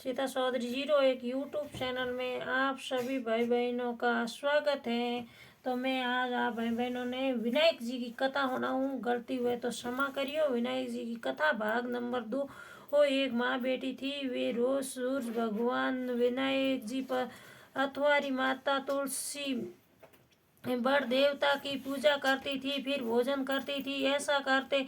Sita Chaudhary 01 YouTube channel में आप सभी भाई बहनों का स्वागत है। तो मैं आज आप भाई बहनों ने विनायक जी की कथा सुनाऊं, गलती हुए तो क्षमा करियो। विनायक जी की कथा भाग नंबर 2। वो एक माँ बेटी थी, वे रोज सूरज भगवान विनायक जी पर अथवारी माता तुलसी बड़ देवता की पूजा करती थी, फिर भोजन करती थी। ऐसा करते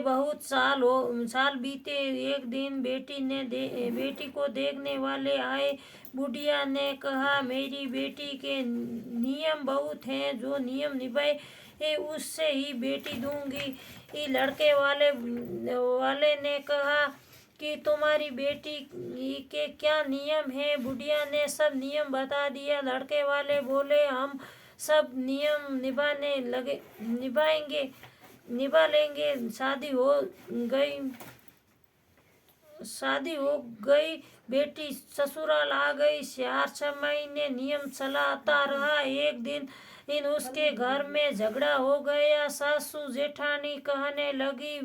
बहुत साल बीते। एक दिन बेटी को देखने वाले आए। बुढ़िया ने कहा, मेरी बेटी के नियम बहुत हैं, जो नियम निभाए उससे ही बेटी दूंगी। लड़के वाले ने कहा कि तुम्हारी बेटी के क्या नियम है। बुढ़िया ने सब नियम बता दिया। लड़के वाले बोले, हम सब नियम निभा लेंगे। शादी हो गई, बेटी ससुराल आ गई। 4-6 महीने नियम चलाता रहा। एक दिन उसके घर में झगड़ा हो गया। सासू जेठानी कहने लगी,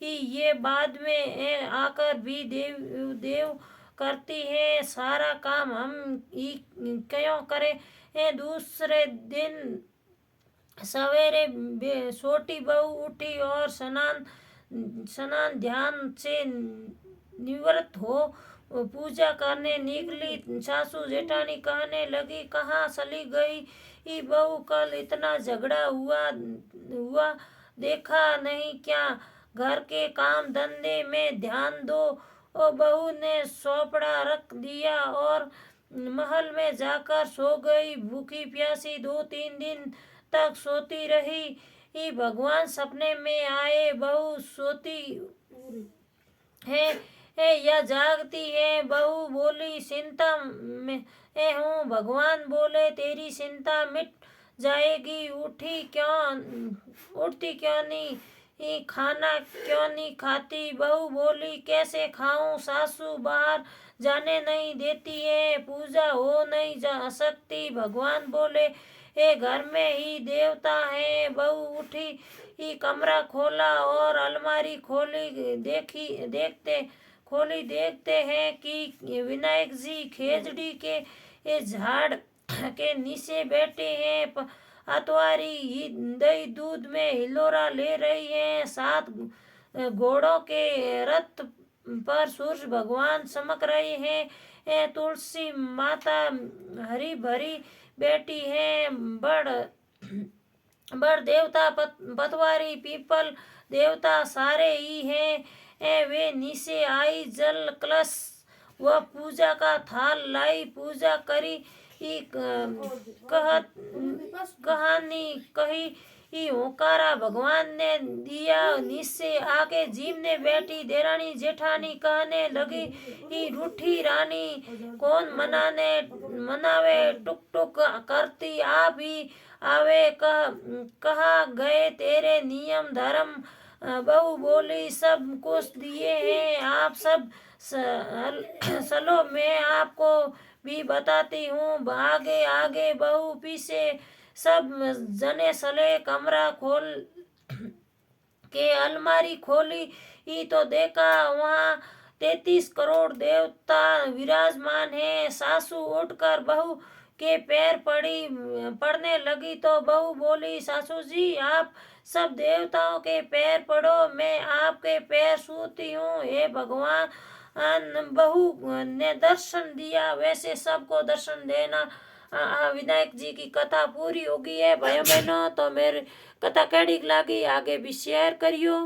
ये बाद में आकर भी देव करती है, सारा काम हम ही क्यों करें। दूसरे दिन सवेरे छोटी बहू उठी और स्नान ध्यान से निवृत्त हो पूजा करने निकली। सासू जेठानी कहने लगी, कहाँ चली गई बहू, कल इतना झगड़ा हुआ देखा नहीं क्या। घर के काम धंधे में ध्यान दो। बहू ने सोपड़ा रख दिया और महल में जाकर सो गई। भूखी प्यासी 2-3 दिन तक सोती रही। भगवान सपने में आए। बहू सोती है या जागती है। बहू बोली, चिंता में हूँ। भगवान बोले, तेरी चिंता मिट जाएगी। उठती क्यों नहीं, खाना क्यों नहीं खाती। बहू बोली, कैसे खाऊं, सासू बाहर जाने नहीं देती है, पूजा हो नहीं जा सकती। भगवान बोले, घर में ही देवता है। बहू उठी, कमरा खोला और अलमारी देखते हैं कि विनायक जी खेजड़ी के झाड़ के नीचे बैठे हैं। अतवारी दही दूध में हिलोरा ले रही है। 7 घोड़ों के रथ पर सूरज भगवान चमक रहे हैं। तुलसी माता हरी भरी बैठी है। बड़ देवता पतवारी पीपल देवता सारे ही हैं। वे नीचे आई, जल कलश व पूजा का थाल लाई, पूजा करी। कहानी कही, होकारा भगवान ने दिया। नीचे आके जीमने बैठी देरानी जेठानी कहने लगी, रूठी रानी कौन मनावे, टुक टुक करती आप ही आवे। कहा गए तेरे नियम धर्म। बहू बोली, सब कुछ दिए हैं आप सब। चलो मैं आपको भी बताती हूँ। आगे बहू पीछे सब जने चले। कमरा खोल के अलमारी खोली तो देखा वहाँ 33 करोड़ देवता विराजमान है। सासू उठकर बहू के पैर पड़ने लगी तो बहू बोली, सासू जी आप सब देवताओं के पैर पड़ो, मैं आपके पैर छूती हूँ। हे भगवान, बहू ने दर्शन दिया, वैसे सबको दर्शन देना। विनायक जी की कथा पूरी होगी है भाइयों बहनों। तो मेरी कथा कैडी लगी आगे भी शेयर करियो।